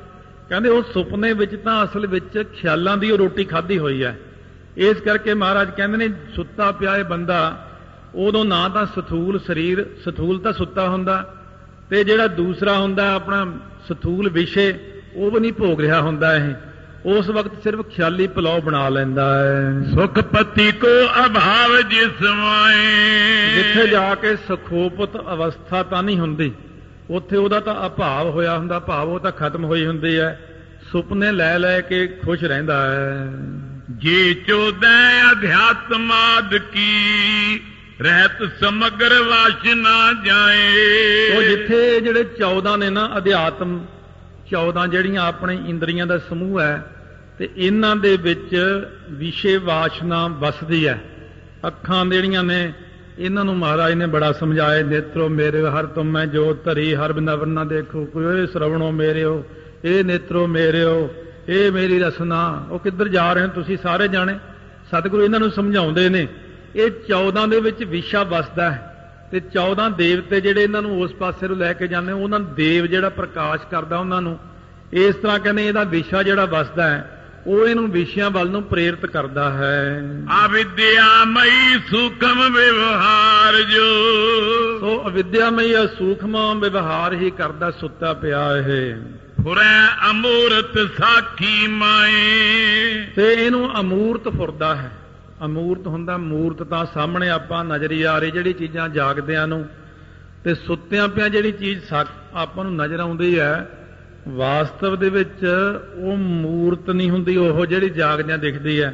ਕਹਿੰਦੇ ਉਹ ਸੁਪਨੇ ਵਿੱਚ ਤਾਂ ਅਸਲ ਵਿੱਚ ਖਿਆਲਾਂ ਦੀ ਉਹ ਰੋਟੀ ਖਾਧੀ ਹੋਈ ਹੈ। ਇਸ ਕਰਕੇ ਮਹਾਰਾਜ ਕਹਿੰਦੇ ਨੇ ਸੁੱਤਾ ਪਿਆ ਇਹ ਬੰਦਾ, ਉਦੋਂ ਨਾ ਤਾਂ ਸਥੂਲ ਸਰੀਰ, ਸਥੂਲ ਤਾਂ ਸੁੱਤਾ ਹੁੰਦਾ, ਤੇ ਜਿਹੜਾ ਦੂਸਰਾ ਹੁੰਦਾ ਆਪਣਾ ਸਥੂਲ ਵਿਸ਼ੇ, ਉਹ ਵੀ ਨਹੀਂ ਭੋਗ ਰਿਹਾ ਹੁੰਦਾ। ਇਹ ਉਸ ਵਕਤ ਸਿਰਫ ਖਿਆਲੀ ਪਲਾਓ ਬਣਾ ਲੈਂਦਾ ਹੈ। ਸੁਖਪਤੀ ਕੋ ਅਭਾਵ ਜਿਸ ਮਾਏ। ਜਿੱਥੇ ਜਾ ਕੇ ਸੁਖੋਪਤ ਅਵਸਥਾ ਤਾਂ ਨਹੀਂ ਹੁੰਦੀ, ਉੱਥੇ ਉਹਦਾ ਤਾਂ ਅਭਾਵ ਹੋਇਆ ਹੁੰਦਾ, ਭਾਵ ਉਹ ਤਾਂ ਖਤਮ ਹੋਈ ਹੁੰਦੀ ਹੈ। ਸੁਪਨੇ ਲੈ ਲੈ ਕੇ ਖੁਸ਼ ਰਹਿੰਦਾ ਹੈ। ਜੇ ਚੋਦੈ ਅਧਿਆਤਮਾਦ ਕੀ ਰਹਿਤ ਸਮਗਰ ਵਾਸ਼ ਨਾ ਜਾਏ। ਉਹ ਜਿੱਥੇ ਜਿਹੜੇ 14 ਨੇ ਨਾ ਅਧਿਆਤਮ, 14 ਜਿਹੜੀਆਂ ਆਪਣੇ ਇੰਦਰੀਆਂ ਦਾ ਸਮੂਹ ਹੈ, ਤੇ ਇਹਨਾਂ ਦੇ ਵਿੱਚ ਵਿਸ਼ੇ ਵਾਸ਼ਨਾ ਵਸਦੀ ਹੈ। ਅੱਖਾਂ ਜਿਹੜੀਆਂ ਨੇ, ਇਹਨਾਂ ਨੂੰ ਮਹਾਰਾਜ ਨੇ ਬੜਾ ਸਮਝਾਇਆ, ਨੇਤਰੋ ਮੇਰੇ ਹਰ ਤੁਮ ਮੈਂ ਜੋਤ ਧਰੀ, ਹਰ ਬਿਨਵਰ ਨਾ ਦੇਖੋ ਕੋਈ, ਸ਼ਰਵਣੋ ਮੇਰਿਓ ਇਹ ਨੇਤਰੋ ਮੇਰਿਓ, ਇਹ ਮੇਰੀ ਰਸਨਾ। ਉਹ ਕਿੱਧਰ ਜਾ ਰਹੇ ਹੋ ਤੁਸੀਂ ਸਾਰੇ ਜਾਣੇ? ਸਤਿਗੁਰੂ ਇਹਨਾਂ ਨੂੰ ਸਮਝਾਉਂਦੇ ਨੇ। ਇਹ 14 ਦੇ ਵਿੱਚ ਵਿਸ਼ਾ ਵਸਦਾ ਹੈ, ਤੇ 14 ਦੇਵਤੇ ਜਿਹੜੇ ਇਹਨਾਂ ਨੂੰ ਉਸ ਪਾਸੇ ਨੂੰ ਲੈ ਕੇ ਜਾਂਦੇ, ਉਹਨਾਂ ਨੂੰ ਦੇਵ ਜਿਹੜਾ ਪ੍ਰਕਾਸ਼ ਕਰਦਾ ਉਹਨਾਂ ਨੂੰ। ਇਸ ਤਰ੍ਹਾਂ ਕਹਿੰਦੇ ਇਹਦਾ ਵਿਸ਼ਾ ਜਿਹੜਾ ਵਸਦਾ ਹੈ, ਉਹ ਇਹਨੂੰ ਵਿਸ਼ਿਆਂ ਵੱਲ ਨੂੰ ਪ੍ਰੇਰਿਤ ਕਰਦਾ ਹੈ। ਅਵਿਦਿਆਮਈ ਸੂਖਮ ਵਿਵਹਾਰ ਜੋ। ਸੋ ਅਵਿਦਿਆਮਈ ਸੂਖਮ ਵਿਵਹਾਰ ਹੀ ਕਰਦਾ ਸੁੱਤਾ ਪਿਆ ਇਹ। ਫੁਰੈ ਅਮੂਰਤ ਸਾਖੀ ਮਾਏ। ਤੇ ਇਹਨੂੰ ਅਮੂਰਤ ਫੁਰਦਾ ਹੈ। ਅਮੂਰਤ ਹੁੰਦਾ, ਮੂਰਤ ਤਾਂ ਸਾਹਮਣੇ ਆਪਾਂ ਨਜ਼ਰੀ ਆ ਰਹੀ ਜਿਹੜੀ ਚੀਜ਼ਾਂ ਜਾਗਦਿਆਂ ਨੂੰ, ਤੇ ਸੁੱਤਿਆਂ ਪਿਆਂ ਜਿਹੜੀ ਚੀਜ਼ ਆਪਾਂ ਨੂੰ ਨਜ਼ਰ ਆਉਂਦੀ ਹੈ, ਵਾਸਤਵ ਦੇ ਵਿੱਚ ਉਹ ਮੂਰਤ ਨਹੀਂ ਹੁੰਦੀ, ਉਹ ਜਿਹੜੀ ਜਾਗਦਿਆਂ ਦਿਖਦੀ ਹੈ,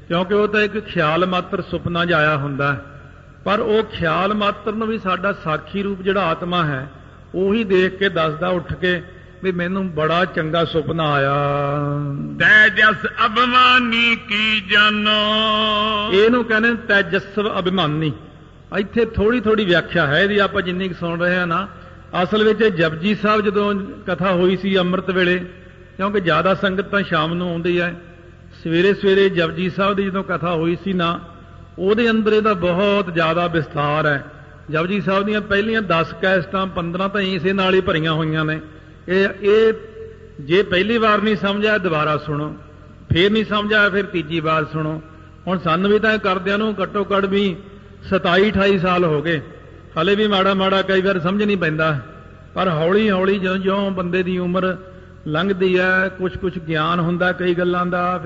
ਕਿਉਂਕਿ ਉਹ ਤਾਂ ਇੱਕ ਖਿਆਲ ਮਾਤਰ ਸੁਪਨਾ ਜਾਇਆ ਹੁੰਦਾ। ਪਰ ਉਹ ਖਿਆਲ ਮਾਤਰ ਨੂੰ ਵੀ ਸਾਡਾ ਸਾਖੀ ਰੂਪ ਜਿਹੜਾ ਆਤਮਾ ਹੈ ਉਹੀ ਦੇਖ ਕੇ ਦੱਸਦਾ ਉੱਠ ਕੇ ਵੀ ਮੈਨੂੰ ਬੜਾ ਚੰਗਾ ਸੁਪਨਾ ਆਇਆ। ਤੈਜਸ ਅਭਿਮਾਨੀ ਕੀ ਜਾਨੋ, ਇਹਨੂੰ ਕਹਿੰਦੇ ਤੈਜਸਵ ਅਭਿਮਾਨੀ। ਇੱਥੇ ਥੋੜੀ ਥੋੜੀ ਵਿਆਖਿਆ ਹੈ ਇਹਦੀ, ਆਪਾਂ ਜਿੰਨੀ ਕੁ ਸੁਣ ਰਹੇ ਹਾਂ ਨਾ। ਅਸਲ ਵਿੱਚ ਜਪਜੀ ਸਾਹਿਬ ਜਦੋਂ ਕਥਾ ਹੋਈ ਸੀ ਅੰਮ੍ਰਿਤ ਵੇਲੇ, ਕਿਉਂਕਿ ਜ਼ਿਆਦਾ ਸੰਗਤ ਤਾਂ ਸ਼ਾਮ ਨੂੰ ਆਉਂਦੀ ਹੈ, ਸਵੇਰੇ ਸਵੇਰੇ ਜਪਜੀ ਸਾਹਿਬ ਦੀ ਜਦੋਂ ਕਥਾ ਹੋਈ ਸੀ ਨਾ, ਉਹਦੇ ਅੰਦਰ ਇਹਦਾ ਬਹੁਤ ਜ਼ਿਆਦਾ ਵਿਸਥਾਰ ਹੈ। ਜਪਜੀ ਸਾਹਿਬ ਦੀਆਂ ਪਹਿਲੀਆਂ 10 ਕੈਸਟਾਂ 15 ਤਾਂ ਇਸੇ ਨਾਲ ਹੀ ਭਰੀਆਂ ਹੋਈਆਂ ਨੇ। ਇਹ ਜੇ ਪਹਿਲੀ ਵਾਰ ਨਹੀਂ ਸਮਝਿਆ ਦੁਬਾਰਾ ਸੁਣੋ, ਫੇਰ ਨਹੀਂ ਸਮਝਿਆ ਫਿਰ ਤੀਜੀ ਵਾਰ ਸੁਣੋ। ਹੁਣ ਸਾਨੂੰ ਵੀ ਤਾਂ ਇਹ ਕਰਦਿਆਂ ਨੂੰ ਘੱਟੋ ਘੱਟ ਵੀ 27-28 ਸਾਲ ਹੋ ਗਏ, ਹਲੇ ਵੀ ਮਾੜਾ ਮਾੜਾ ਕਈ ਵਾਰ ਸਮਝ ਨਹੀਂ ਪੈਂਦਾ। ਪਰ ਹੌਲੀ ਹੌਲੀ ਜਿਉਂ ਬੰਦੇ ਦੀ ਉਮਰ ਲੰਘਦੀ ਹੈ, ਕੁਛ ਗਿਆਨ ਹੁੰਦਾ ਕਈ ਗੱਲਾਂ ਦਾ,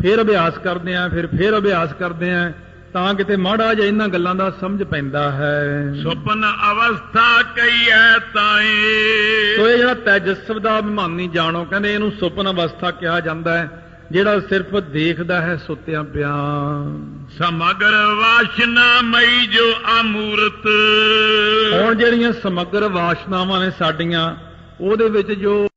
ਫਿਰ ਅਭਿਆਸ ਕਰਦੇ ਆ, ਫਿਰ ਅਭਿਆਸ ਕਰਦੇ ਆ, ਤਾਂ ਕਿਤੇ ਮਾੜਾ ਜਿਹਾ ਇਹਨਾਂ ਗੱਲਾਂ ਦਾ ਸਮਝ ਪੈਂਦਾ ਹੈ। ਸੁਪਨ ਅਵਸਥਾ ਕਹੀਐ ਤਾਏ, ਸੋ ਇਹ ਜਿਹੜਾ ਤੈਜਸਵ ਦਾ ਅਭਿਮਾਨੀ ਜਾਣੋ, ਕਹਿੰਦੇ ਇਹਨੂੰ ਸੁਪਨ ਅਵਸਥਾ ਕਿਹਾ ਜਾਂਦਾ ਹੈ, ਜਿਹੜਾ ਸਿਰਫ ਦੇਖਦਾ ਹੈ ਸੁੱਤਿਆਂ ਪਿਆਂ। ਸਮਗਰ ਵਾਸ਼ਨਾ ਮਈ ਜੋ ਅਮੂਰਤ, ਹੁਣ ਜਿਹੜੀਆਂ ਸਮਗਰ ਵਾਸ਼ਨਾਵਾਂ ਨੇ ਸਾਡੀਆਂ, ਉਹਦੇ ਵਿੱਚ ਜੋ